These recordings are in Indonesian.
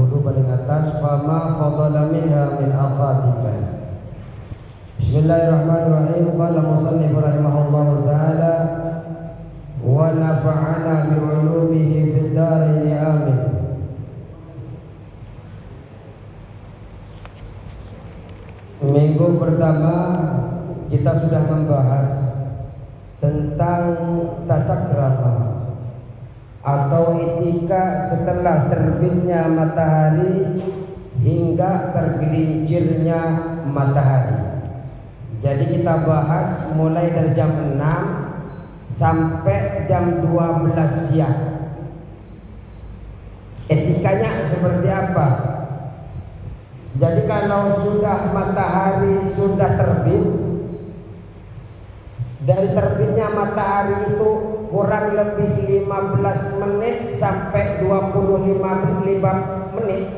40 paling atas, fama fadala minha min aqatika. Bismillahirrahmanirrahim. Qala musannif rahimahullahu taala wa nafa'ana bi 'ulumihi fid dharain amin. Minggu pertama kita sudah membahas tentang tata krama atau etika setelah terbitnya matahari hingga tergelincirnya matahari. Jadi kita bahas mulai dari jam 6 sampai jam 12 siang. Etikanya seperti apa? Jadi kalau sudah matahari sudah terbit, dari terbitnya matahari itu kurang lebih 15 menit sampai 25 menit,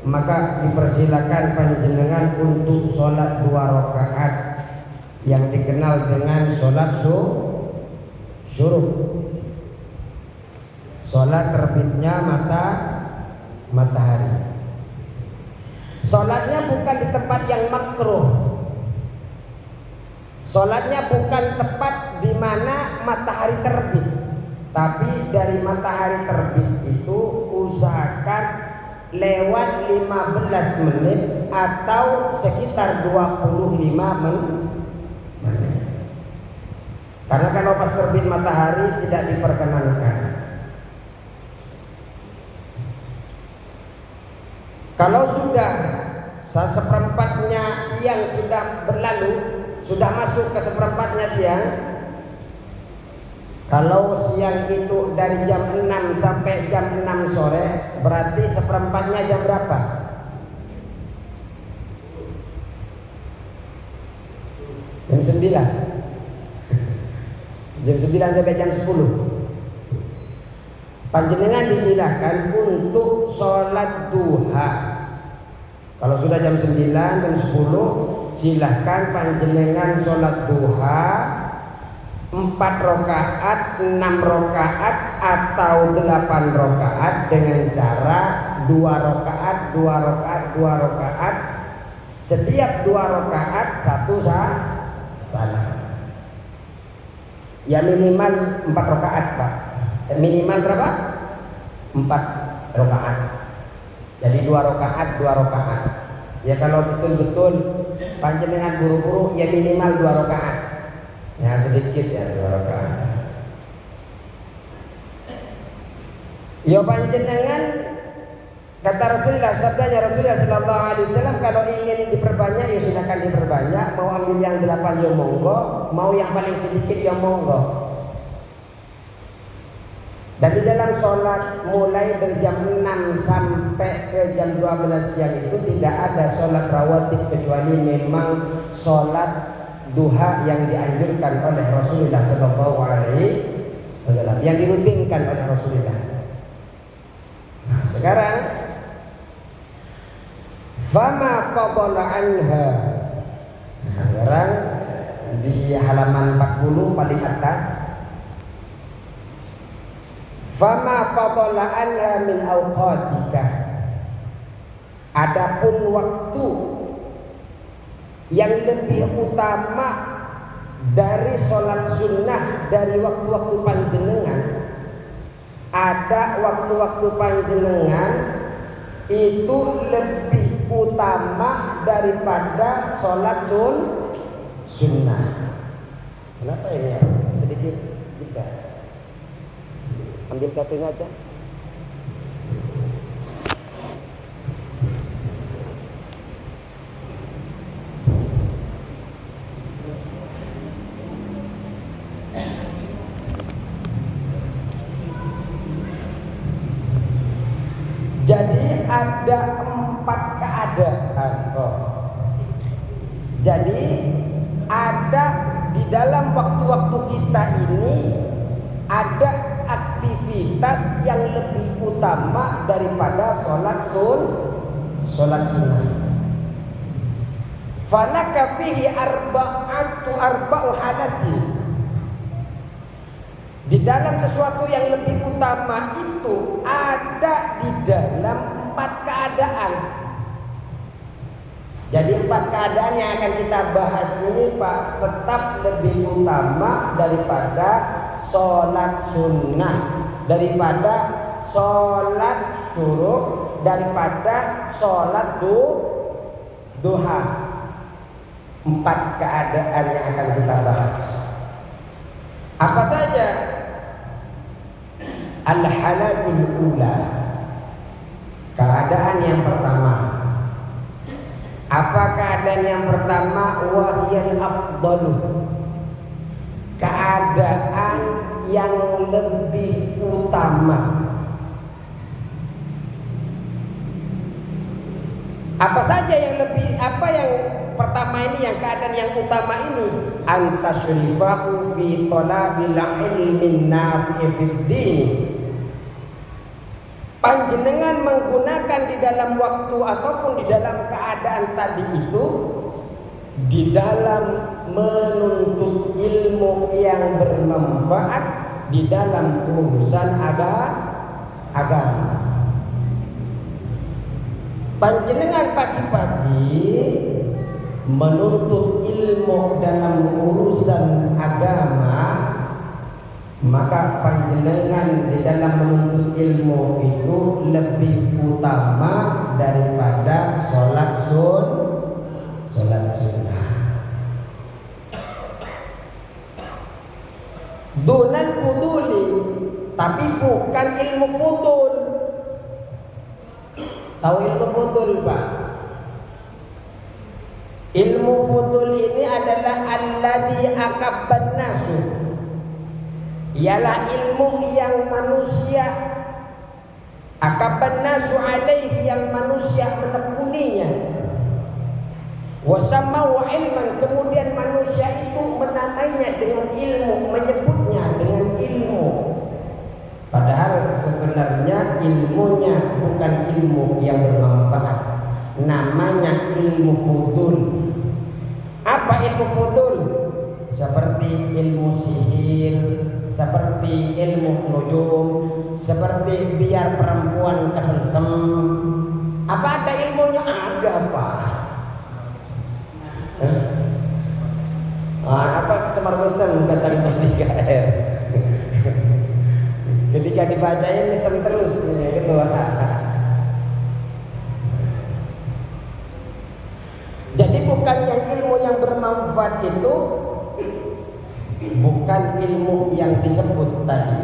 maka dipersilakan panjenengan untuk sholat 2 rakaat yang dikenal dengan sholat syuruk. Sholat terbitnya matahari. Sholatnya bukan di tempat yang makruh. Sholatnya bukan tepat di mana matahari terbit, tapi dari matahari terbit itu usahakan lewat 15 menit atau sekitar 25 menit. Karena kalau pas terbit matahari tidak diperkenankan. Kalau sudah seperempatnya siang sudah berlalu, sudah masuk ke seperempatnya siang. Kalau siang itu dari jam 6 sampai jam 6 sore, berarti seperempatnya jam berapa? Jam 9. Jam 9 sampai jam 10. Panjenengan disilakan untuk sholat duha. Kalau sudah jam 9 dan 10, silahkan panjenengan sholat duha 4 rakaat, 6 rakaat atau 8 rakaat dengan cara 2 rakaat, 2 rakaat, 2 rakaat. Setiap 2 rakaat 1 salam. Ya minimal 4 rakaat, Pak. Minimal berapa? 4 rakaat. Jadi 2 rakaat, 2 rakaat. Ya kalau betul-betul panjenengan buru-buru ya minimal 2 rakaat. Ya sedikit ya 2 rakaat. Ya panjenengan kata Rasulullah, sabdanya Rasulullah sallallahu alaihi wasallam, kalau ingin diperbanyak ya silakan diperbanyak. Mau ambil yang 8 ya monggo, mau yang paling sedikit ya monggo. Dan di dalam sholat mulai dari jam 6 sampai ke jam 12 siang itu tidak ada sholat rawatib kecuali memang sholat duha yang dianjurkan oleh Rasulullah Sallallahu Alaihi Wasallam, yang dirutinkan oleh Rasulullah. Nah, sekarang fama fadala anha. Nah, sekarang di halaman 40 paling atas, fama fadala anha min awqatika. Adapun waktu yang lebih utama dari sholat sunnah dari waktu-waktu panjenengan, ada waktu-waktu panjenengan itu lebih utama daripada sholat sunnah. Kenapa ini ya? Sedikit jeda. Ambil satunya aja. Jadi ada 4 keadaan. Jadi ada di dalam waktu-waktu kita ini ada aktivitas yang lebih utama daripada sholat sunnah. Falaka fihi arba'u halatin. Di dalam sesuatu yang lebih utama itu ada di dalam 4 keadaan. Jadi 4 keadaan yang akan kita bahas ini Pak tetap lebih utama daripada sholat sunnah, daripada sholat syuruk, daripada sholat duha. 4 keadaan yang akan kita bahas. Apa saja? Al-halatul ula, keadaan yang pertama. Apa keadaan yang pertama? Wahyal afdalu, keadaan yang lebih utama. Apa saja yang lebih, apa yang pertama ini, yang keadaan yang utama ini? Antasrifahu fi talabil ilmin nafi'i fid din. Panjenengan menggunakan di dalam waktu ataupun di dalam keadaan tadi itu di dalam menuntut ilmu yang bermanfaat di dalam urusan agama. Panjenengan pagi-pagi menuntut ilmu dalam urusan agama, maka panjenengan di dalam menuntut ilmu itu lebih utama daripada sholat sunnah. Dunal fuduli, tapi bukan ilmu fudul. Tahu ilmu fudul Pak? Ilmu fudul ini adalah alladzi akabban nasu, ialah ilmu yang manusia akabban nasu alaihi, yang manusia menekuninya. Wasamau ilman, kemudian manusia itu menamainya dengan ilmu, menyebutnya dengan ilmu. Padahal sebenarnya ilmunya bukan ilmu yang bermanfaat, namanya ilmu fudul. Apa ilmu fudul? Seperti ilmu sihir, seperti ilmu nujum, seperti biar perempuan kesensem. Apa ada ilmunya? Ada Pak. Apa semar mesem kata 3R. Ketika dibacain mesem terus gitu. Jadi bukan yang ilmu yang bermanfaat itu, bukan ilmu yang disebut tadi.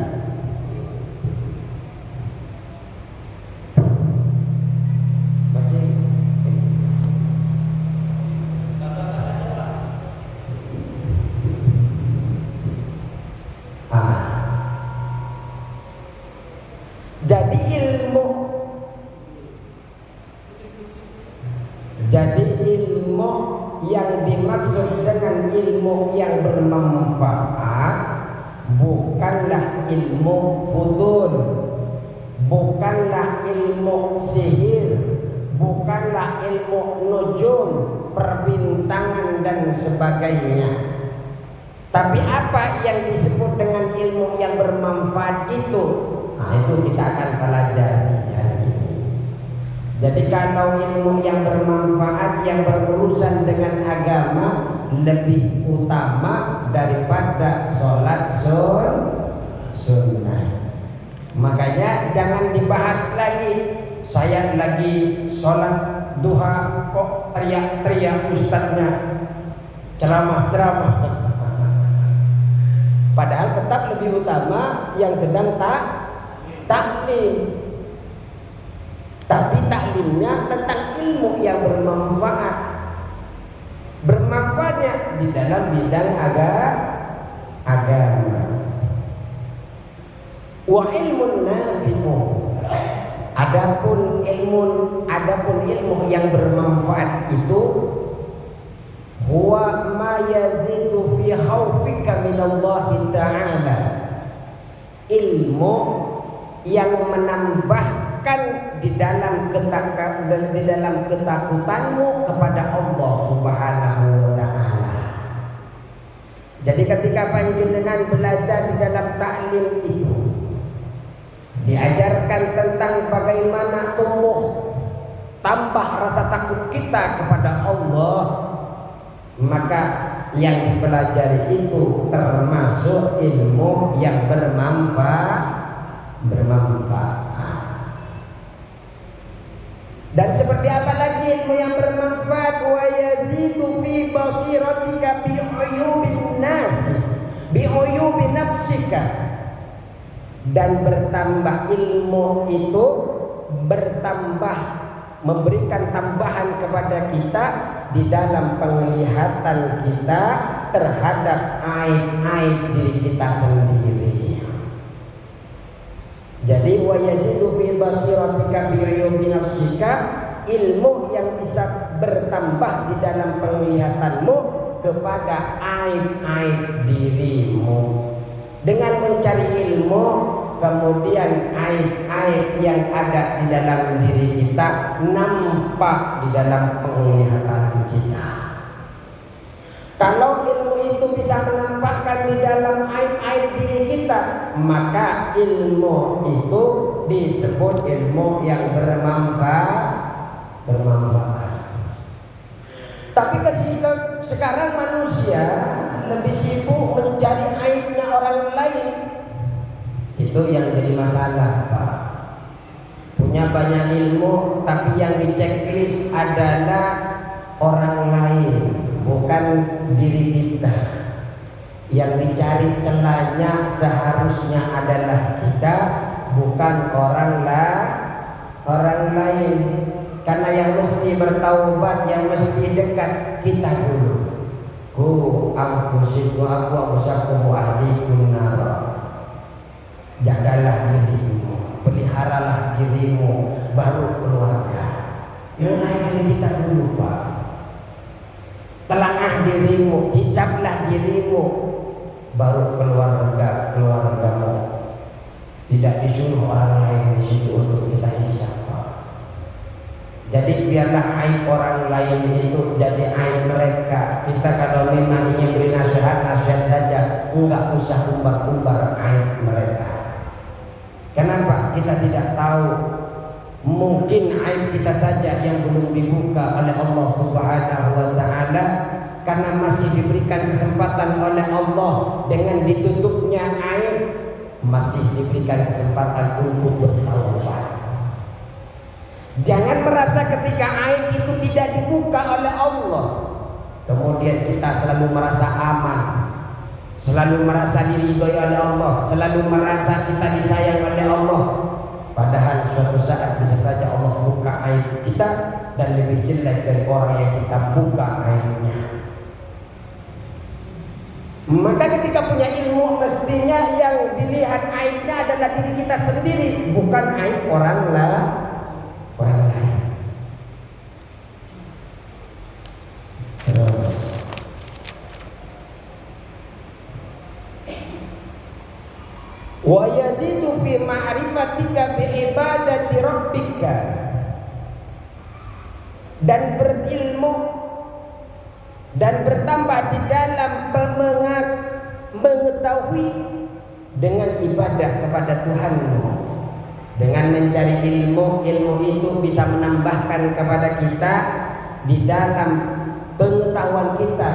Masih Jadi ilmu yang dimaksud dengan ilmu yang bermanfaat bukanlah ilmu fudul, bukanlah ilmu sihir, bukanlah ilmu nujum, perbintangan dan sebagainya. Tapi apa yang disebut dengan ilmu yang bermanfaat itu? Nah, itu kita akan pelajari hari ini. Jadi kalau ilmu yang bermanfaat yang berurusan dengan agama lebih utama daripada sholat sunnah. Makanya jangan dibahas lagi. Saya lagi sholat duha kok teriak-teriak ustadznya ceramah-ceramah. Padahal tetap lebih utama yang sedang taklim. Tapi taklimnya tentang ilmu yang bermanfaat. Bermanfaatnya di dalam bidang agama. Wa ilmun nafi'u. Adapun ilmu yang bermanfaat itu huwa ma yazidu fi khaufika minallahi ta'ala. Ilmu yang menambahkan di dalam ketakutanmu kepada Allah Subhanahu wa ta'ala. Jadi ketika panjenengan belajar di dalam taklim itu diajarkan tentang bagaimana tambah rasa takut kita kepada Allah, maka yang dipelajari itu termasuk ilmu yang bermanfaat. Dan seperti apa lagi ilmu yang bermanfaat? Wa yazidu fi basiratika bi uyubin nas, bi uyubi nafsika. Dan bertambah ilmu itu bertambah, memberikan tambahan kepada kita di dalam penglihatan kita terhadap aib-aib diri kita sendiri. Jadi wa yazidu fi basiratika bi uyubi nafsika, ilmu yang bisa bertambah di dalam penglihatanmu kepada aib-aib dirimu. Dengan mencari ilmu, kemudian aib-aib yang ada di dalam diri kita nampak di dalam penglihatan kita. Kalau ilmu itu bisa menampakkan di dalam aib-aib diri kita, maka ilmu itu disebut ilmu yang bermanfaat. Tapi sekarang manusia lebih sibuk mencari aibnya orang lain. Itu yang jadi masalah, Pak. Punya banyak ilmu, tapi yang diceklis adalah orang lain, bukan diri kita. Yang dicari celahnya seharusnya adalah kita, bukan orang lain. Karena yang mesti bertaubat, yang mesti dekat kita dulu. Ku anfusikum anfusakum wa ahlikum nar. Jagalah dirimu, peliharalah dirimu, baru keluarga. Mulai dari kita dulu, Pak. Telangah dirimu, hisablah dirimu, baru keluargamu. Tidak disuruh orang lain di situ untuk kita hisab, Pak. Jadi biarlah aib orang lain itu jadi aib mereka. Kita kalau memang ingin beri nasihat saja, enggak usah umbar-umbar aib mereka. Kenapa? Kita tidak tahu. Mungkin aib kita saja yang belum dibuka oleh Allah Subhanahu wa Ta'ala, karena masih diberikan kesempatan oleh Allah dengan ditutupnya aib, masih diberikan kesempatan untuk bertaubat. Jangan merasa ketika aib itu tidak dibuka oleh Allah, kemudian kita selalu merasa aman, selalu merasa diridhoi oleh Allah, selalu merasa kita disayang oleh Allah. Padahal suatu saat bisa saja Allah buka aib kita dan lebih jelek dari orang yang kita buka aibnya. Maka ketika punya ilmu, mestinya yang dilihat aibnya adalah diri kita sendiri, bukan aib orang lain. Terus wa yazidu fi ma'rifatika bi ibadati rabbika, dan berilmu dan bertambah di dalam mengetahui dengan ibadah kepada Tuhanmu. Dengan mencari ilmu itu bisa menambahkan kepada kita di dalam pengetahuan kita,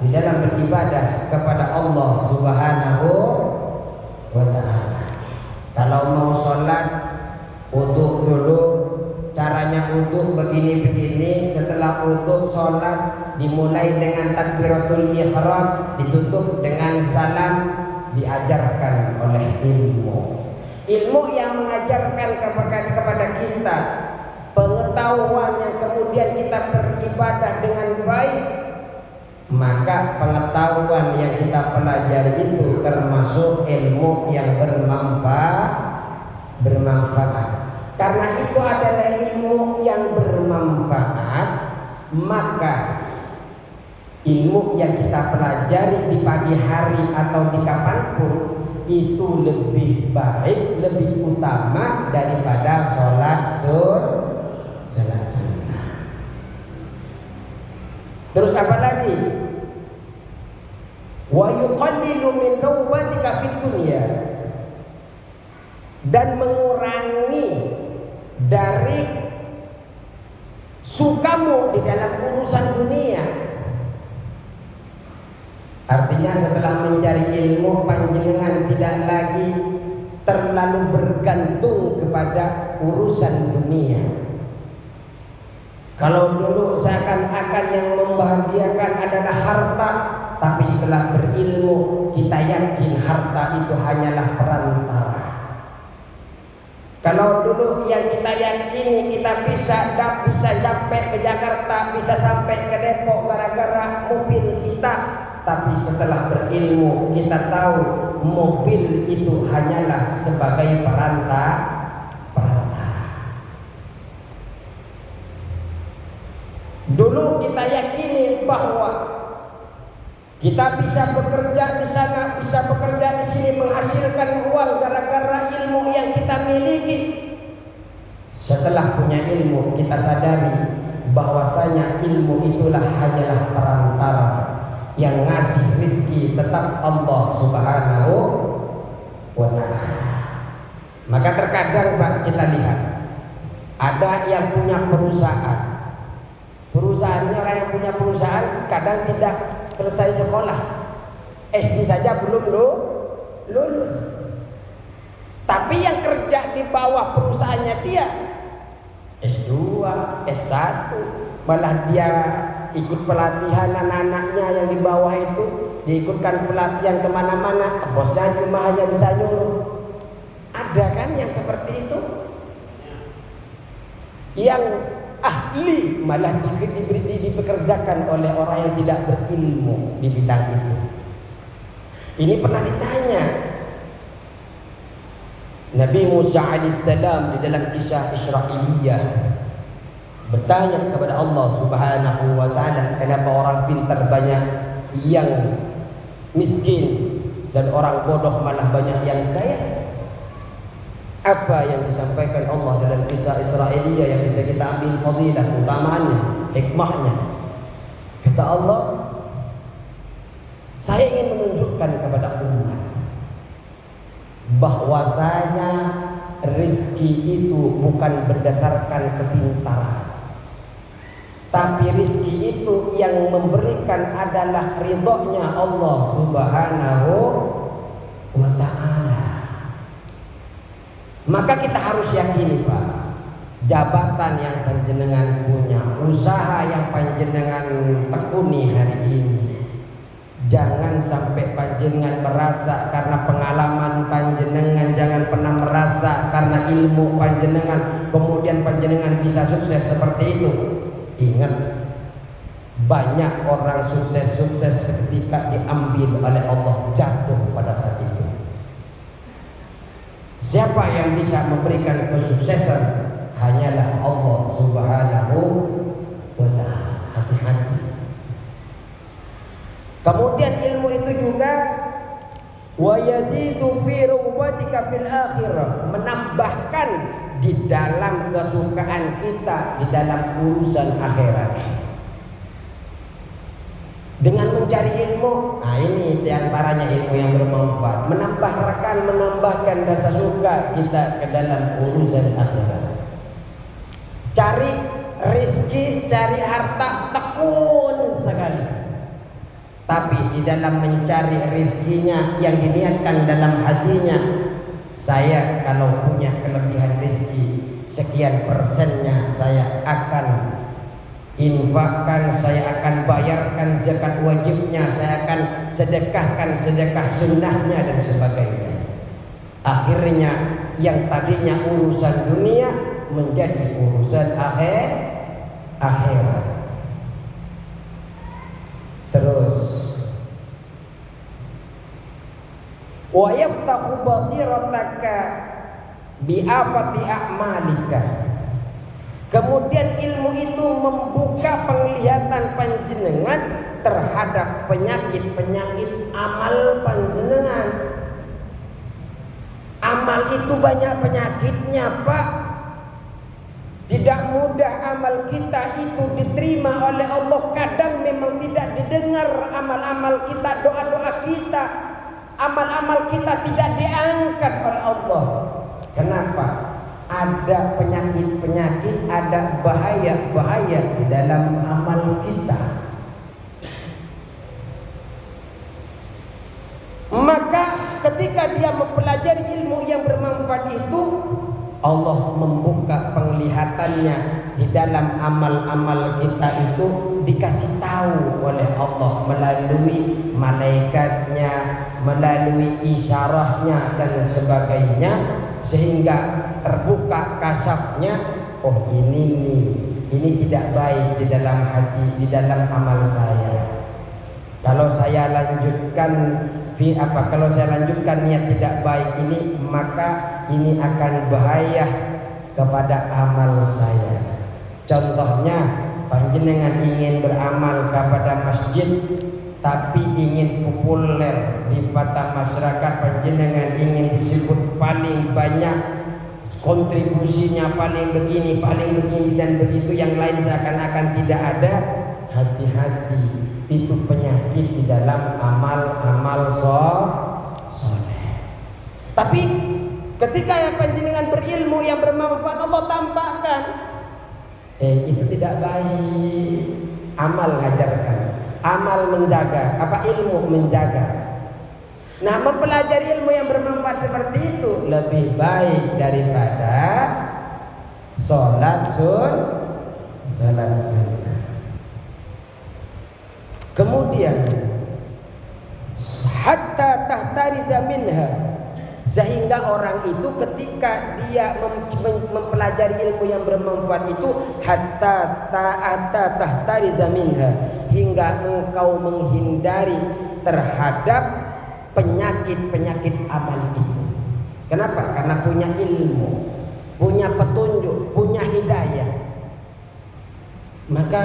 di dalam beribadah kepada Allah Subhanahu wa Ta'ala. Kalau mau sholat, wudu dulu. Caranya wudu begini-begini. Setelah wudu sholat dimulai dengan takbiratul ihram, ditutup dengan salam. Diajarkan oleh ilmu. Ilmu yang mengajarkan kepada kita pengetahuan yang kemudian kita beribadah dengan baik, maka pengetahuan yang kita pelajari itu termasuk ilmu yang bermanfaat. Karena itu adalah ilmu yang bermanfaat, maka ilmu yang kita pelajari di pagi hari atau di kapanpun itu lebih baik, lebih utama daripada sholat sunnah. Terus apa lagi? wa yuqallilu min taubatika fid dunya, dan mengurangi dari sukamu di dalam urusan dunia. Artinya setelah mencari ilmu, panjenengan tidak lagi terlalu bergantung kepada urusan dunia. Kalau dulu seakan-akan yang membahagiakan adalah harta, tapi setelah berilmu kita yakin harta itu hanyalah perantara. Kalau dulu yang kita yakini kita bisa sampai ke Jakarta, bisa sampai ke Depok gara-gara mobil kita, tapi setelah berilmu kita tahu mobil itu hanyalah sebagai perantara. Dulu kita yakini bahwa kita bisa bekerja di sana, bisa bekerja di sini, menghasilkan uang gara-gara ilmu yang kita miliki. Setelah punya ilmu, kita sadari bahwasanya ilmu itulah hanyalah perantara, yang ngasih rizki tetap Allah Subhanahu wa ta'ala. Maka terkadang Pak, kita lihat ada yang punya perusahaan. Perusahaannya, orang yang punya perusahaan kadang tidak selesai sekolah, SD saja belum lulus. Tapi yang kerja di bawah perusahaannya dia S2, S1, malah dia ikut pelatihan anak-anaknya yang di bawah itu, diikutkan pelatihan kemana-mana, bosnya cuma hanya bisa nyuruh. Ada kan yang seperti itu? Yang ahli malah dipekerjakan oleh orang yang tidak berilmu di bidang itu. Ini pernah ditanya Nabi Musa alaihissalam di dalam kisah Israiliyah, bertanya kepada Allah Subhanahu wa ta'ala, kenapa orang pintar banyak yang miskin dan orang bodoh malah banyak yang kaya? Apa yang disampaikan Allah dalam kisah Israiliyah yang bisa kita ambil fadilah, utamaannya, hikmahnya? Kata Allah, saya ingin menunjukkan kepada umat bahwasanya rizki itu bukan berdasarkan kepintaran, tapi rizki itu yang memberikan adalah ridhonya Allah Subhanahu wa ta'ala. Maka kita harus yakini Pak, jabatan yang panjenengan punya, usaha yang panjenengan tekuni hari ini, jangan sampai panjenengan merasa karena pengalaman panjenengan, jangan pernah merasa karena ilmu panjenengan kemudian panjenengan bisa sukses seperti itu. Ingat, banyak orang sukses seketika diambil oleh Allah, jatuh pada saat itu. Siapa yang bisa memberikan kesuksesan hanyalah Allah Subhanahu wa ta'ala. Hati-hati. Kemudian ilmu itu juga wa yazidu fi rubatika fil akhirah, menambahkan di dalam kesukaan kita di dalam urusan akhirat. Dengan mencari ilmu, nah ini diantaranya ilmu yang bermanfaat, menambahkan rasa suka kita ke dalam urusan akhirat. Cari rezeki, cari harta, tekun sekali. Tapi di dalam mencari rezekinya yang diniatkan dalam hatinya, saya kalau punya kelebihan rezeki sekian persennya saya akan infakkan, saya akan bayarkan zakat wajibnya, saya akan sedekahkan sedekah sunnahnya dan sebagainya. Akhirnya yang tadinya urusan dunia menjadi urusan akhirat. Terus wa yaftahu basirataka bi afati a'malika. Kemudian ilmu itu membuka penglihatan panjenengan terhadap penyakit-penyakit amal panjenengan. Amal itu banyak penyakitnya Pak. Tidak mudah amal kita itu diterima oleh Allah. Kadang memang tidak didengar amal-amal kita, doa-doa kita. Amal-amal kita tidak diangkat oleh Allah. Kenapa? Ada penyakit-penyakit, ada bahaya-bahaya di dalam amal kita. Maka ketika dia mempelajari ilmu yang bermanfaat itu, Allah membuka penglihatannya di dalam amal-amal kita itu, dikasih tahu oleh Allah melalui malaikatnya, melalui isyarahnya dan sebagainya, sehingga terbuka kasafnya. Oh ini tidak baik di dalam hati, di dalam amal saya. Kalau saya lanjutkan kalau saya lanjutkan niat tidak baik ini, maka ini akan bahaya kepada amal saya. Contohnya, panjenengan ingin beramal kepada masjid tapi ingin populer di mata masyarakat, panjenengan ingin disebut paling banyak, kontribusinya paling begini dan begitu, yang lain seakan-akan tidak ada. Hati-hati, itu penyakit di dalam amal-amal soleh. Tapi ketika panjenengan berilmu yang bermanfaat, Allah tampakkan itu tidak baik. Amal mengajarkan, amal menjaga, ilmu menjaga. Nah, mempelajari ilmu yang bermanfaat seperti itu lebih baik daripada sholat sunnah. Kemudian hatta tahtariza minha, sehingga orang itu ketika dia mempelajari ilmu yang bermanfaat itu, hatta tahtariza minha, hingga engkau menghindari terhadap penyakit-penyakit amal itu. Kenapa? Karena punya ilmu, punya petunjuk, punya hidayah. Maka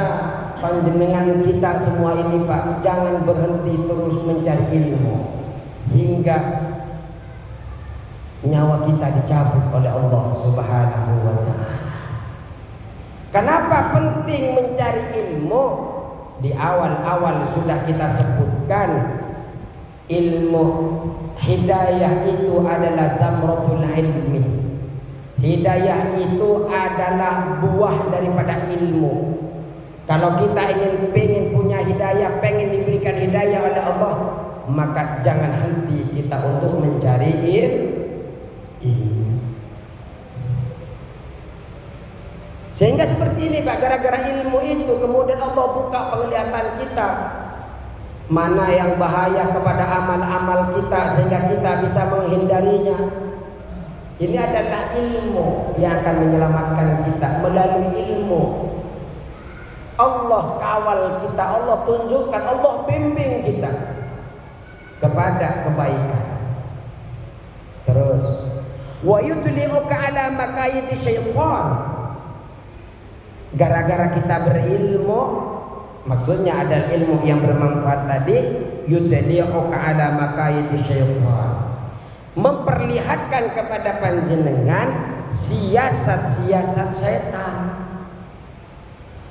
panjenengan kita semua ini Pak, jangan berhenti terus mencari ilmu hingga nyawa kita dicabut oleh Allah Subhanahu wa ta'ala. Kenapa penting mencari ilmu? Di awal-awal sudah kita sebutkan, ilmu hidayah itu adalah zamratul ilmi. Hidayah itu adalah buah daripada ilmu. Kalau kita pengen punya hidayah, pengen diberikan hidayah oleh Allah, maka jangan henti kita untuk mencari ilmu. Sehingga seperti ini Pak, gara-gara ilmu itu kemudian Allah buka penglihatan kita, mana yang bahaya kepada amal-amal kita sehingga kita bisa menghindarinya. Ini adalah ilmu yang akan menyelamatkan kita. Melalui ilmu Allah kawal kita, Allah tunjukkan, Allah bimbing kita kepada kebaikan. Terus wa yudli'uka ala makaidi syaitan. Gara-gara kita berilmu, maksudnya ada ilmu yang bermanfaat tadi, yudli'uka ala makaidi syaitan, memperlihatkan kepada panjenengan siasat-siasat setan,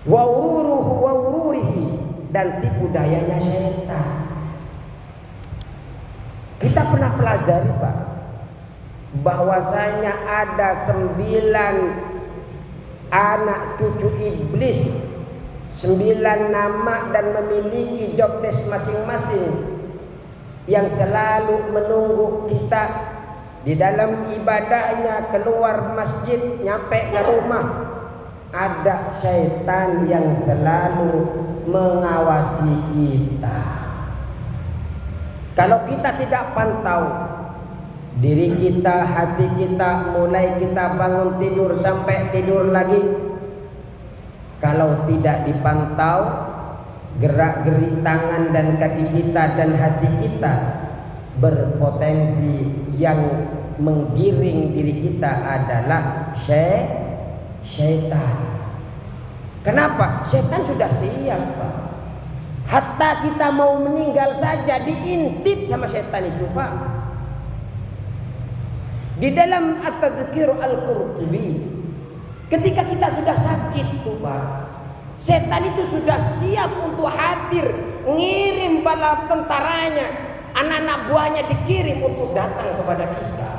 wa ururihi, dan tipu dayanya setan. Kita pernah pelajari Pak, bahwasanya ada 9 anak cucu iblis, 9 nama dan memiliki job desk masing-masing, yang selalu menunggu kita di dalam ibadahnya, keluar masjid, nyampe ke rumah. Ada syaitan yang selalu mengawasi kita. Kalau kita tidak pantau diri kita, hati kita, mulai kita bangun tidur sampai tidur lagi, kalau tidak dipantau, gerak-gerik tangan dan kaki kita dan hati kita berpotensi yang menggiring diri kita adalah syaitan. Kenapa? Syaitan sudah siap Pak. Hatta kita mau meninggal saja diintip sama syaitan itu Pak. Di dalam At-Tadhkir Al-Qurtubi Ketika kita sudah sakit tuh Pak, setan itu sudah siap untuk hadir, ngirim bala tentaranya, anak-anak buahnya dikirim untuk datang kepada kita.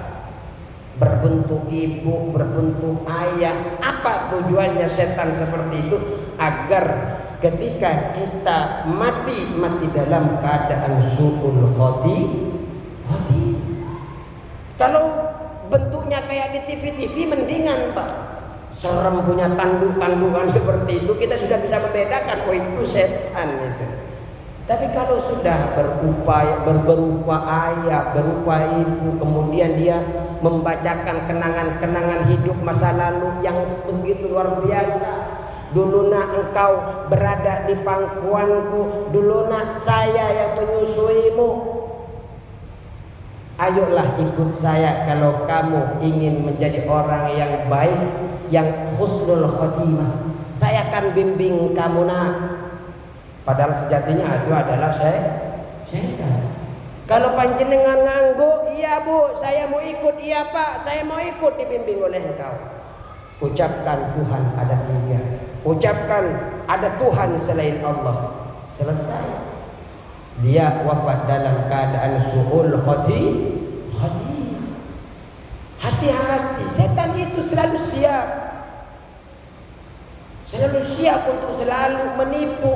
Berbentuk ibu, berbentuk ayah. Apa tujuannya setan seperti itu? Agar ketika kita mati dalam keadaan su'ul khati. Kalau bentuknya kayak di TV mendingan Pak. Serem punya tanduk-tandukan seperti itu, kita sudah bisa membedakan, oh itu setan itu. Tapi kalau sudah berupa ayah, berupa ibu, kemudian dia membacakan kenangan-kenangan hidup masa lalu yang begitu luar biasa. Dulu nak engkau berada di pangkuanku, dulu nak saya yang menyusuimu. Ayolah ikut saya kalau kamu ingin menjadi orang yang baik, yang husnul khotimah. Saya akan bimbing kamu nak. Padahal sejatinya itu adalah setan. Kalau panjenengan nganggo, iya bu, saya mau ikut, iya pak, saya mau ikut dibimbing oleh engkau. Ucapkan Tuhan ada tiga. Ucapkan ada Tuhan selain Allah. Selesai. Dia wafat dalam keadaan su'ul khati. Hati-hati, setan itu selalu siap. Selalu siap untuk selalu menipu,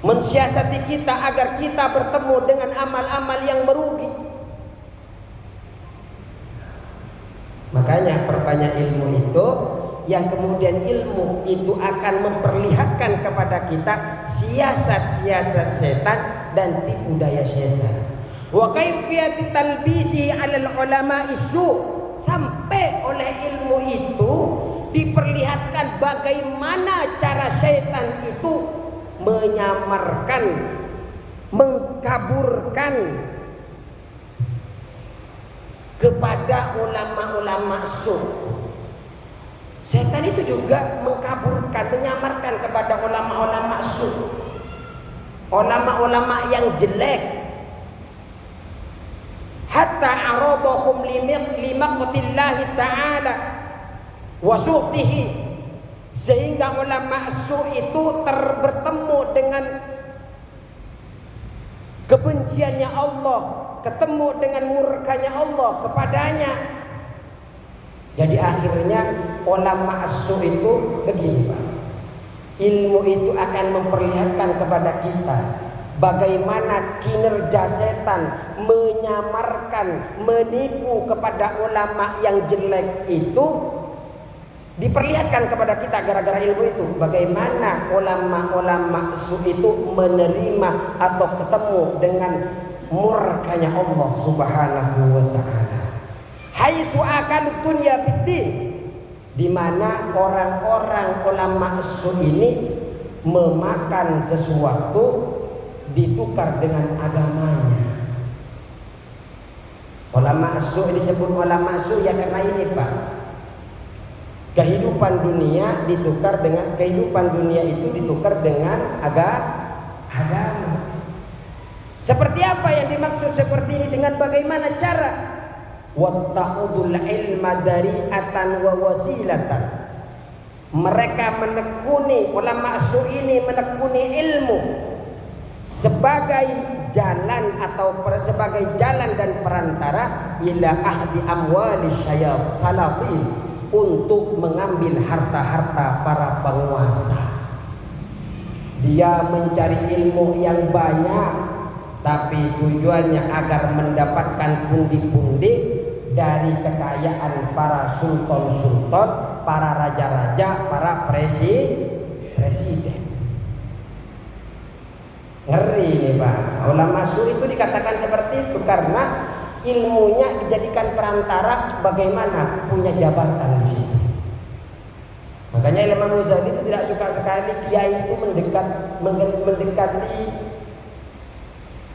mensiasati kita agar kita bertemu dengan amal-amal yang merugi. Makanya perbanyak ilmu itu, yang kemudian ilmu itu akan memperlihatkan kepada kita siasat-siasat setan dan tipu daya setan. Wa kaifiyati talbisi 'alal ulama isu, sampai oleh ilmu itu diperlihatkan bagaimana cara setan itu menyamarkan, mengkaburkan kepada ulama-ulama su. Setan itu juga mengkaburkan, menyamarkan kepada ulama-ulama su, ulama-ulama yang jelek. Hatta aradahum limaqtillahi ta'ala wa su'tihi, sehingga ulama su itu bertemu dengan kebenciannya Allah, ketemu dengan murkanya Allah kepadanya. Jadi akhirnya ulama su itu begini Pak, ilmu itu akan memperlihatkan kepada kita bagaimana kinerja setan menyamarkan, menipu kepada ulama yang jelek itu. Diperlihatkan kepada kita gara-gara ilmu itu bagaimana ulama-ulama su itu menerima atau ketemu dengan murkanya Allah Subhanahu wa taala. Haitsu akal dunya biddin, di mana orang-orang ulama su ini memakan sesuatu ditukar dengan agamanya. Ulama su disebut ulama su ya karena ini Pak, kehidupan dunia ditukar dengan kehidupan dunia itu ditukar dengan agama. Seperti apa yang dimaksud seperti ini? Dengan bagaimana cara? Wattakhudul ilma dari'atan wa wasilatan. Mereka menekuni, ulama su ini menekuni ilmu sebagai jalan atau sebagai jalan dan perantara ila ahdi amwali salatin, untuk mengambil harta-harta para penguasa. Dia mencari ilmu yang banyak, tapi tujuannya agar mendapatkan pundi-pundi dari kekayaan para sultan-sultan, para raja-raja, para presiden. Ngeri nih Pak. Ulama su itu dikatakan seperti itu karena ilmunya dijadikan perantara bagaimana punya jabatan di situ. Makanya Imam Ghazali itu tidak suka sekali kiai itu mendekati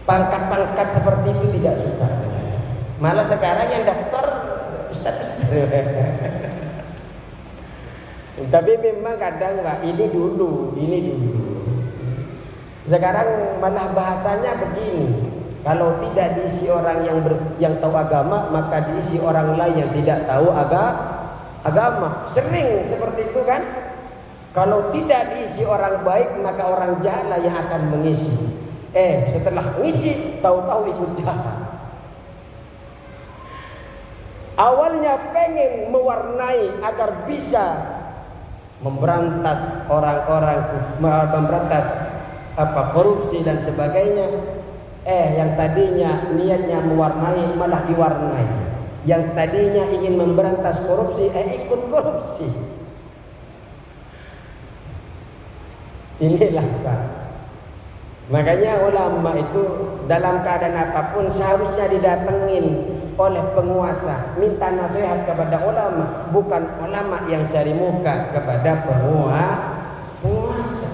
pangkat-pangkat seperti itu, tidak suka sekali. Malah sekarang yang daftar ustaz. Tapi memang kadang Pak, ini dulu. Sekarang malah bahasanya begini. Kalau tidak diisi orang yang tahu agama, maka diisi orang lain yang tidak tahu agama. agama. Sering seperti itu kan? Kalau tidak diisi orang baik, maka orang jahat lah yang akan mengisi. Setelah mengisi, tahu-tahu ikut jahat. Awalnya pengen mewarnai agar bisa memberantas memberantas korupsi dan sebagainya. Yang tadinya niatnya mewarnai malah diwarnai. Yang tadinya ingin memberantas korupsi ikut korupsi. Inilah Pak. Makanya ulama itu dalam keadaan apapun seharusnya didatengin oleh penguasa, minta nasihat kepada ulama, bukan ulama yang cari muka kepada penguasa.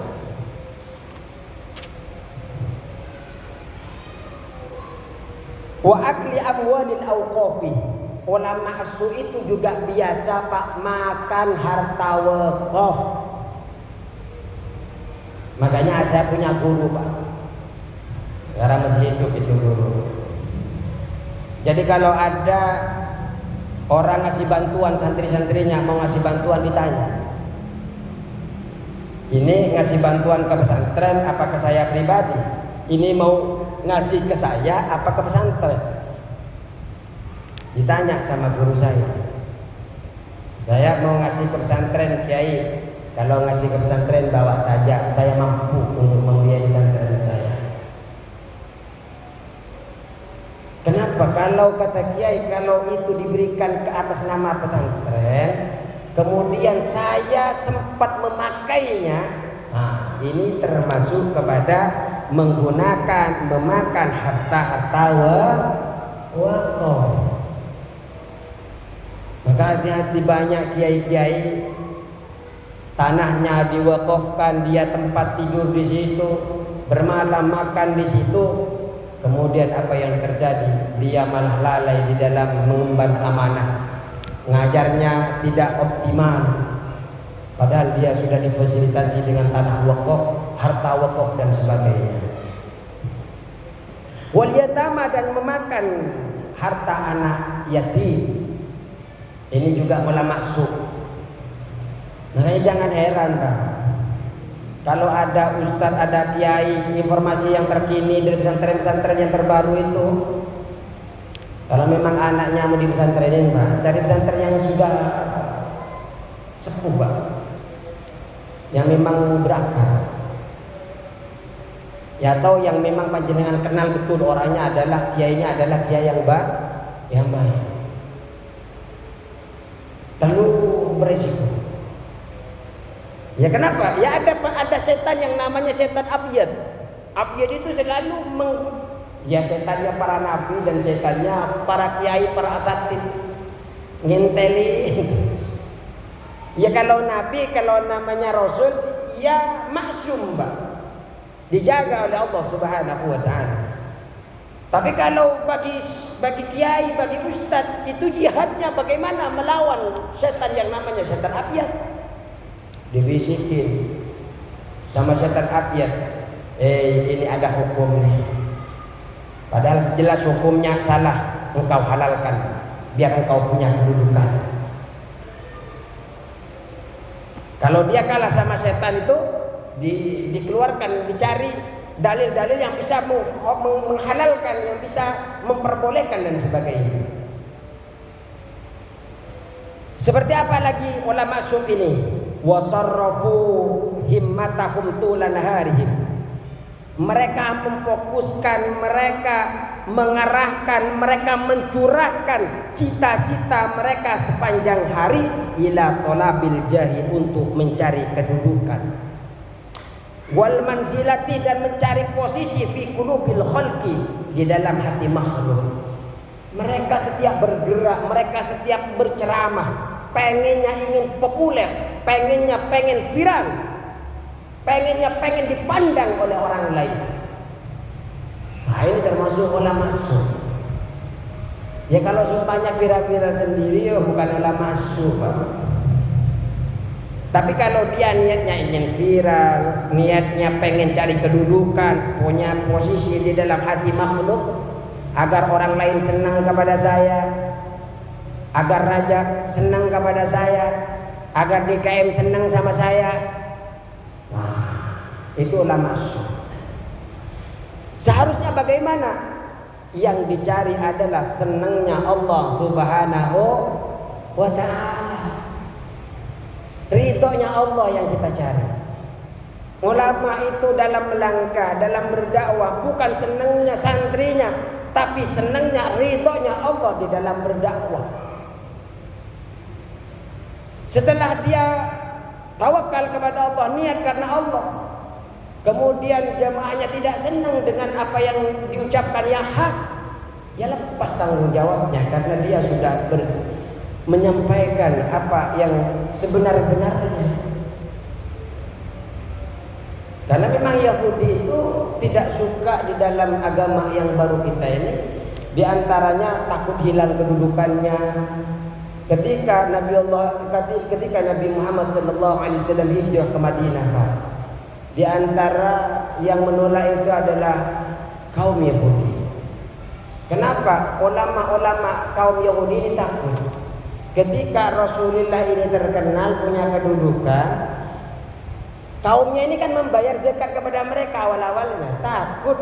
Wa akli amwalil awqafi. Ulama asu itu juga biasa Pak makan harta wakaf. Makanya saya punya guru Pak. Sekarang masih hidup itu guru. Jadi kalau ada orang ngasih bantuan, santri-santrinya mau ngasih bantuan, ditanya, ini ngasih bantuan ke pesantren apa ke saya pribadi? Ini mau ngasih ke saya apa ke pesantren? Ditanya sama guru saya. Saya mau ngasih ke pesantren Kiai. Kalau ngasih ke pesantren bawa saja, saya mampu untuk membiayai pesantren saya. Kenapa? Kalau kata Kiai, kalau itu diberikan ke atas nama pesantren, kemudian saya sempat memakainya, nah ini termasuk kepada memakan harta-harta wakaf. Maka hati-hati, banyak kiai-kiai tanahnya diwakafkan, dia tempat tidur di situ, bermalam makan di situ. Kemudian apa yang terjadi? Dia malah lalai di dalam mengemban amanah. Ngajarnya tidak optimal. Padahal dia sudah difasilitasi dengan tanah wakaf, harta wakaf dan sebagainya. Wal yatama, dan memakan harta anak yatim. Ini juga ulama masuk. Makanya jangan heran Pak, kalau ada ustadz, ada kiai, informasi yang terkini dari pesantren-pesantren yang terbaru itu, kalau memang anaknya mau di pesantrenin Pak, cari pesantren yang sudah sepuh Pak, yang memang berakar, ya, atau yang memang panjenengan kenal betul orangnya adalah kiainya adalah kiai yang baik. Perlu beresiko. Ya kenapa? Ya ada setan yang namanya setan abyad. Abyad itu selalu ya setannya para nabi dan setannya para kiai, para asatid. Nginteli. Ya kalau nabi, kalau namanya rasul, ya maksum Pak. Dijaga oleh Allah Subhanahu wa taala. Tapi kalau bagi kiai, bagi ustadz, itu jihadnya bagaimana melawan setan yang namanya setan abyad. Dibisikin sama setan abyad, ini ada hukum nih, padahal jelas hukumnya salah, engkau halalkan biar engkau punya kedudukan. Kalau dia kalah sama setan itu, dikeluarkan, dicari dalil-dalil yang bisa menghalalkan, yang bisa memperbolehkan dan sebagainya. Seperti apa lagi ulama sub ini? Wasarrafu himmatahum tulan harihim. Mereka memfokuskan, mereka mengarahkan, mereka mencurahkan cita-cita mereka sepanjang hari ila talabil jahi, untuk mencari kedudukan, wal manzilati, dan mencari posisi fi qulubil khalqi, di dalam hati makhluk. Mereka setiap bergerak, mereka setiap berceramah, pengennya ingin populer, pengen viral, pengen dipandang oleh orang lain. Nah ini termasuk ulama masuk. Ya kalau sumpahnya viral sendiri, ya bukan ulama masuk Pak. Tapi kalau dia niatnya ingin viral, niatnya pengen cari kedudukan, punya posisi di dalam hati makhluk, agar orang lain senang kepada saya, agar raja senang kepada saya, agar DKM senang sama saya. Nah, itu ulama su. Seharusnya bagaimana? Yang dicari adalah senangnya Allah Subhanahu wa ta'ala, ridhonya Allah yang kita cari. Ulama itu dalam melangkah, dalam berdakwah bukan senangnya santrinya, tapi senangnya ridhonya Allah di dalam berdakwah. Setelah dia tawakal kepada Allah, niat karena Allah, kemudian jamaahnya tidak senang dengan apa yang diucapkan yang hak, ya lepas tanggung jawabnya karena dia sudah menyampaikan apa yang sebenar-benarnya. Karena memang Yahudi itu tidak suka di dalam agama yang baru kita ini. Di antaranya takut hilang kedudukannya. Ketika Nabi Muhammad SAW hijrah ke Madinah, Pak, di antara yang menolak itu adalah kaum Yahudi. Kenapa? Ulama-ulama kaum Yahudi ini takut. Ketika Rasulullah ini terkenal punya kedudukan, kaumnya ini kan membayar zakat kepada mereka awal-awalnya. Takut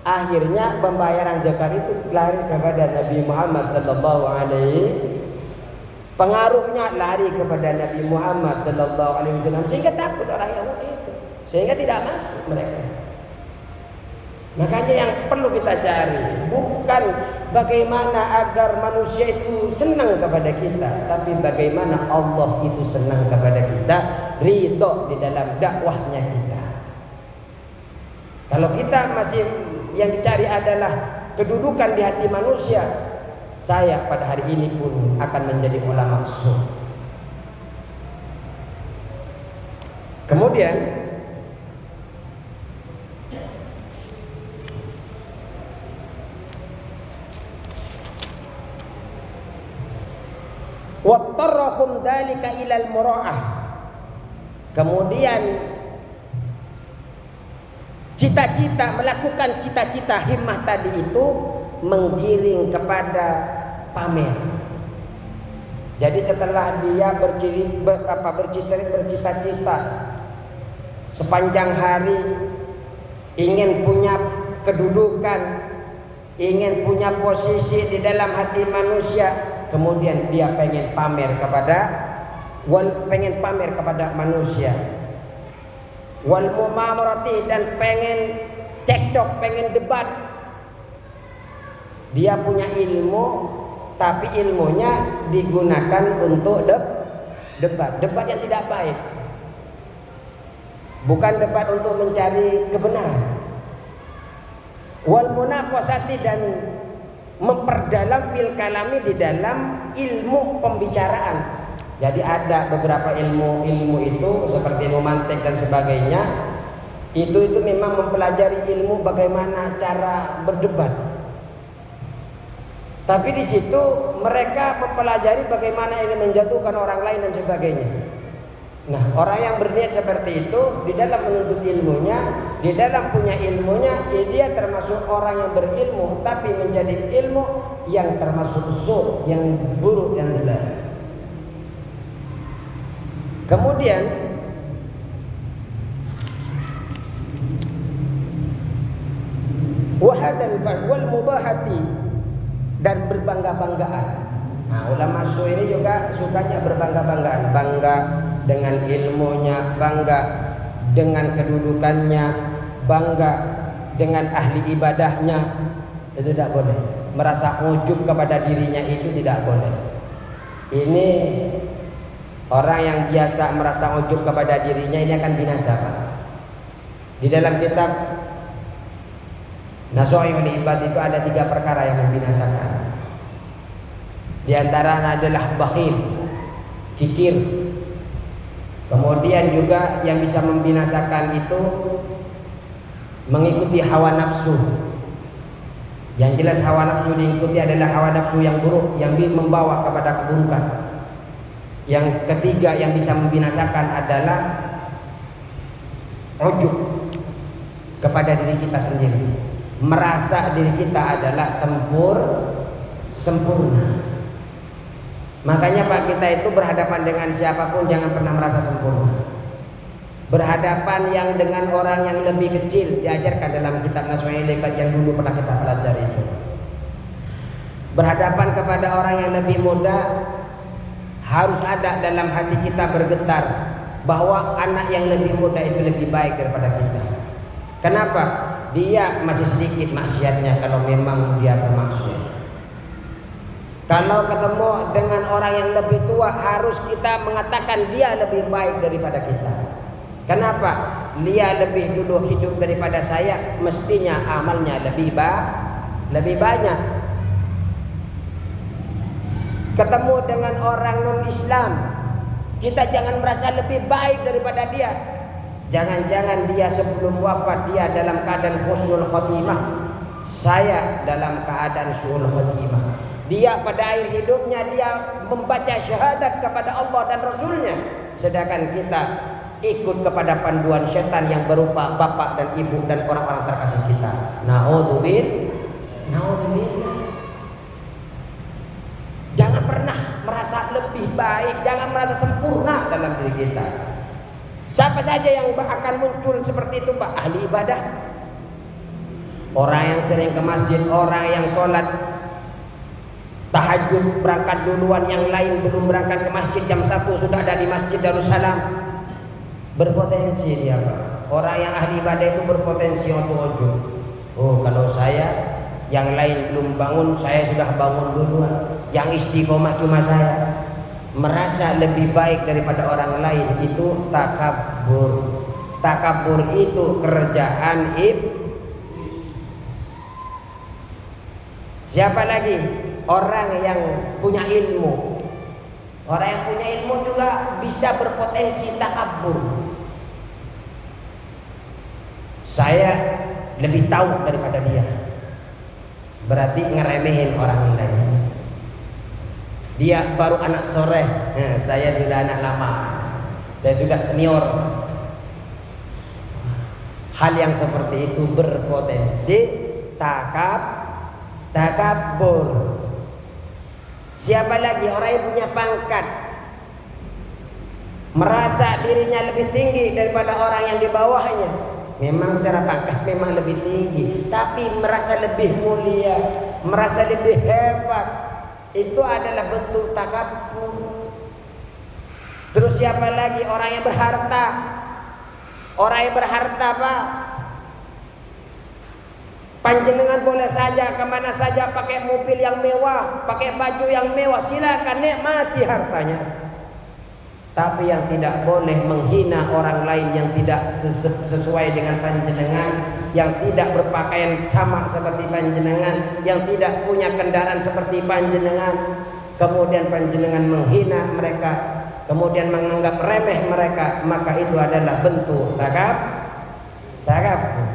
akhirnya pembayaran zakat itu lari kepada Nabi Muhammad SAW. Pengaruhnya lari kepada Nabi Muhammad SAW, sehingga takut orang Yahudi itu, sehingga tidak masuk mereka. Makanya yang perlu kita cari bukan bagaimana agar manusia itu senang kepada kita, tapi bagaimana Allah itu senang kepada kita, ridho di dalam dakwahnya kita. Kalau kita masih yang dicari adalah kedudukan di hati manusia, saya pada hari ini pun akan menjadi ulama su. Kemudian wattarahum dzalika ilal mura'ah. Kemudian cita-cita, melakukan cita-cita himmah tadi itu menggiring kepada pamer. Jadi setelah dia bercita-cita sepanjang hari ingin punya kedudukan, ingin punya posisi di dalam hati manusia, kemudian dia pengen pamer kepada manusia, wal mumamarati, dan pengen cekcok, pengen debat. Dia punya ilmu, tapi ilmunya digunakan untuk debat yang tidak baik, bukan debat untuk mencari kebenaran. Wal munaqasati, dan memperdalam fil kalami, di dalam ilmu pembicaraan. Jadi ada beberapa ilmu itu seperti ilmu mantik dan sebagainya, itu memang mempelajari ilmu bagaimana cara berdebat. Tapi di situ mereka mempelajari bagaimana ingin menjatuhkan orang lain dan sebagainya. Nah, orang yang berniat seperti itu di dalam menuntut ilmunya, di dalam punya ilmunya, ya dia termasuk orang yang berilmu, tapi menjadi ilmu yang termasuk su, yang buruk, yang jelek. Kemudian wahadal wal mubahati, dan berbangga-banggaan. Nah, ulama su ini juga sukanya berbangga-banggaan, bangga dengan ilmunya, bangga dengan kedudukannya, bangga dengan ahli ibadahnya. Itu tidak boleh. Merasa ujub kepada dirinya itu tidak boleh. Ini orang yang biasa merasa ujub kepada dirinya ini akan binasa, Pak. Di dalam kitab Nasha'ihul Ibad itu ada 3 perkara yang membinasakan. Di antara adalah bakhil, kikir. Kemudian juga yang bisa membinasakan itu mengikuti hawa nafsu. Yang jelas hawa nafsu diikuti adalah hawa nafsu yang buruk, yang membawa kepada keburukan. Yang ketiga yang bisa membinasakan adalah ujub kepada diri kita sendiri. Merasa diri kita adalah sempurna. Makanya Pak, kita itu berhadapan dengan siapapun jangan pernah merasa sempurna. Berhadapan yang dengan orang yang lebih kecil diajarkan dalam kitab Nasuhailikat yang dulu pernah kita pelajari itu. Berhadapan kepada orang yang lebih muda, harus ada dalam hati kita bergetar bahwa anak yang lebih muda itu lebih baik daripada kita. Kenapa? Dia masih sedikit maksiatnya kalau memang dia bermaksiat. Kalau ketemu dengan orang yang lebih tua, harus kita mengatakan dia lebih baik daripada kita. Kenapa? Dia lebih dulu hidup daripada saya, mestinya amalnya lebih banyak. Ketemu dengan orang non-Islam, kita jangan merasa lebih baik daripada dia. Jangan-jangan dia sebelum wafat dia dalam keadaan husnul khotimah, saya dalam keadaan su'ul khotimah. Dia pada akhir hidupnya dia membaca syahadat kepada Allah dan Rasulnya, sedangkan kita ikut kepada panduan setan yang berupa bapak dan ibu dan orang-orang terkasih kita. Naudzubillah. Jangan pernah merasa lebih baik, jangan merasa sempurna dalam diri kita. Siapa saja yang akan muncul seperti itu, Pak? Ahli ibadah, orang yang sering ke masjid, orang yang sholat tahajud berangkat duluan, yang lain belum berangkat ke masjid, jam 1 sudah ada di Masjid Darussalam. Berpotensi dia, Pak. Orang yang ahli ibadah itu berpotensi untuk ujub. Oh, kalau saya, yang lain belum bangun, saya sudah bangun duluan. Yang istiqomah cuma saya. Merasa lebih baik daripada orang lain, itu takabur. Takabur itu kerjaan Siapa lagi? Orang yang punya ilmu. Orang yang punya ilmu juga bisa berpotensi takabur. Saya lebih tahu daripada dia, berarti ngeremehin orang lain. Dia baru anak sore, saya sudah anak lama, saya sudah senior. Hal yang seperti itu berpotensi takabur. Siapa lagi? Orang yang punya pangkat, merasa dirinya lebih tinggi daripada orang yang di bawahnya. Memang secara pangkat memang lebih tinggi, tapi merasa lebih mulia, merasa lebih hebat, itu adalah bentuk takabur. Terus siapa lagi? Orang yang berharta. Orang yang berharta, Pak, panjenengan boleh saja kemana saja pakai mobil yang mewah, pakai baju yang mewah, silakan nikmati hartanya. Tapi yang tidak boleh menghina orang lain yang tidak sesuai dengan panjenengan, yang tidak berpakaian sama seperti panjenengan, yang tidak punya kendaraan seperti panjenengan. Kemudian panjenengan menghina mereka, kemudian menganggap remeh mereka, maka itu adalah bentuk takabur.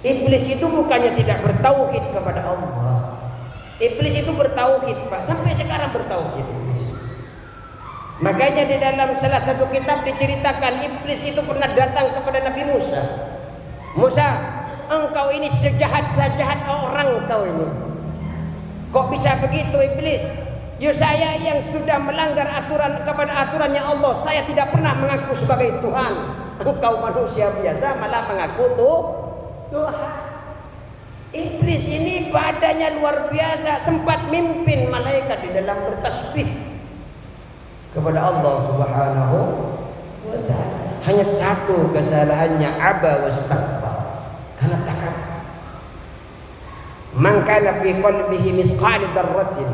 Iblis itu bukannya tidak bertauhid kepada Allah. Iblis itu bertauhid, Pak, sampai sekarang bertauhid. Makanya di dalam salah satu kitab diceritakan iblis itu pernah datang kepada Nabi Musa. Musa, engkau ini sejahat-sejahat orang kau ini. Kok bisa begitu iblis? Ya saya yang sudah melanggar aturan kepada aturannya Allah. Saya tidak pernah mengaku sebagai Tuhan. Engkau manusia biasa malah mengaku Tuhan. Iblis ini badannya luar biasa, sempat mimpin malaikat di dalam bertasbih kepada Allah Subhanahu wa ta'ala. Hanya satu kesalahannya, aba wastakbar, karena takabur. Man kana fi qalbihi misqalu dzarratin,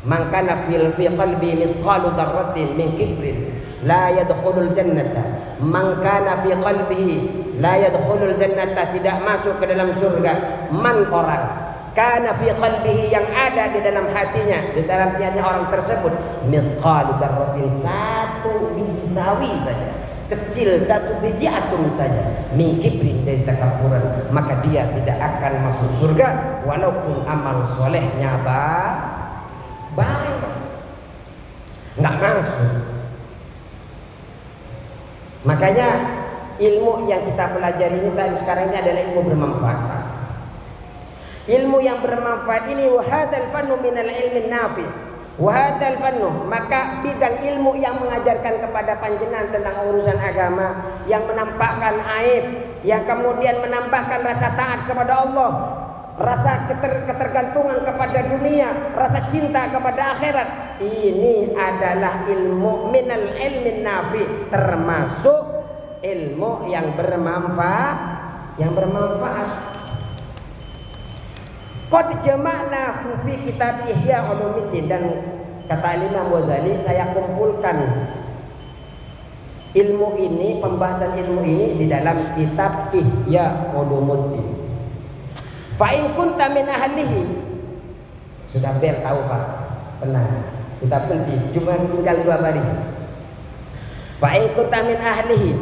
man kana fi qalbihi misqalu dzarratin min kibrin la yadkhulul jannata. Man kana fi qalbihi la yadkhulul jannata, tidak masuk ke dalam surga. Man, orang, kana fi qalbihi, yang ada di dalam hatinya, di dalam hatinya orang tersebut, mithqalu dzarratin, satu biji sawi saja, kecil, satu biji atom saja, min kibrin, dari takaburan, maka dia tidak akan masuk surga walaupun amal solehnya baik, nggak masuk. Makanya ilmu yang kita pelajari ini tadi sekarang ini adalah ilmu bermanfaat. ilmu yang bermanfaat ini, wa hadzal fannu minal ilmin nafi. Wa hadzal fannu, maka bidang ilmu yang mengajarkan kepada panjenengan tentang urusan agama, yang menampakkan aib, yang kemudian menambahkan rasa taat kepada Allah, rasa ketergantungan kepada dunia, rasa cinta kepada akhirat. Ini adalah ilmu minal ilmin nafi, termasuk ilmu yang bermanfaat. Qad jama'na fi kitab Ihya Ulumuddin, dan kata Imam Ghazali, saya kumpulkan ilmu ini, pembahasan ilmu ini di dalam kitab Ihya Ulumuddin. Fa in kunta min ahlihi, sudah bel tahu Pak, tenang, kita berhenti, cuma tinggal 2 baris. Fa in kunta min ahlihi,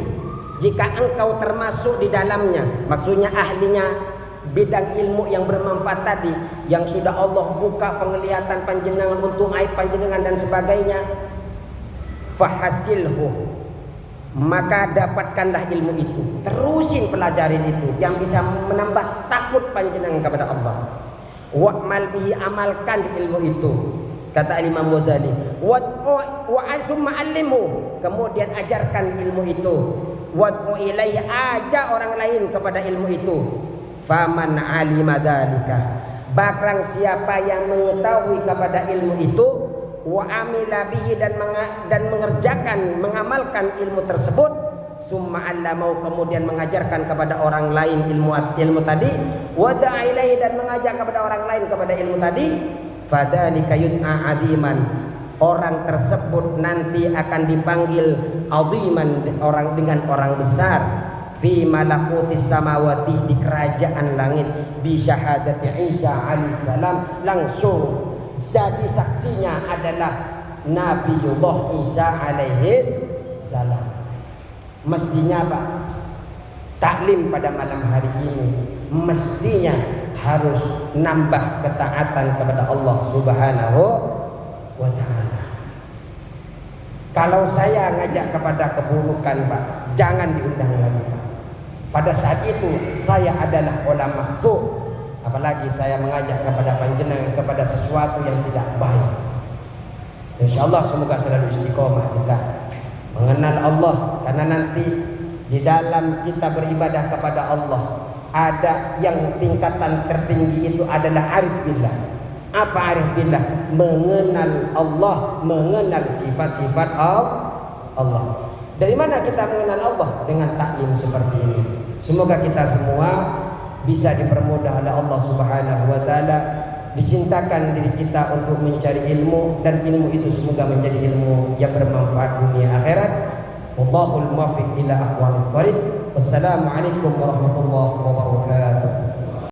jika engkau termasuk di dalamnya, maksudnya ahlinya bidang ilmu yang bermanfaat tadi, yang sudah Allah buka penglihatan panjenengan untuk aib panjenengan dan sebagainya, fahasilhu, maka dapatkanlah ilmu itu, terusin pelajarin itu yang bisa menambah takut panjenengan kepada Allah. Wa'mal bihi, amalkan di ilmu itu, kata Imam Ghazali. Wa summa allimhu, kemudian ajarkan ilmu itu. Wad'u ilaihi, ajak orang lain kepada ilmu itu. Faman alima dzalika, barang siapa yang mengetahui kepada ilmu itu, wa amila bihi, dan mengerjakan, mengamalkan ilmu tersebut, summa allamau, kemudian mengajarkan kepada orang lain ilmu tadi, wa da'a ilaihi, dan mengajak kepada orang lain kepada ilmu tadi, fadzalika yud'a adiman, orang tersebut nanti akan dipanggil adiman, orang dengan orang besar, fi malakutis samawati, di kerajaan langit, bi syahadati Isa alaihissalam, langsung jadi saksinya adalah Nabiullah Isa alaihissalam. Mestinya Pak, taklim pada malam hari ini mestinya harus nambah ketaatan kepada Allah Subhanahu wa ta'ala. Kalau saya ngajak kepada keburukan Pak, jangan diundang lagi Pak. Pada saat itu saya adalah ulama su', apalagi saya mengajak kepada panjenengan kepada sesuatu yang tidak baik. Insyaallah semoga selalu istiqomah kita mengenal Allah, karena nanti di dalam kita beribadah kepada Allah ada yang tingkatan tertinggi, itu adalah arif billah. Apa arif billah? Mengenal Allah, mengenal sifat-sifat Allah. Dari mana kita mengenal Allah? Dengan taklim seperti ini. Semoga kita semua bisa dipermudah oleh Allah Subhanahu wa ta'ala, dicintakan diri kita untuk mencari ilmu, dan ilmu itu semoga menjadi ilmu yang bermanfaat dunia akhirat. Wallahul muwaffiq ila aqwamit thoriq. Wassalamualaikum warahmatullahi wabarakatuh.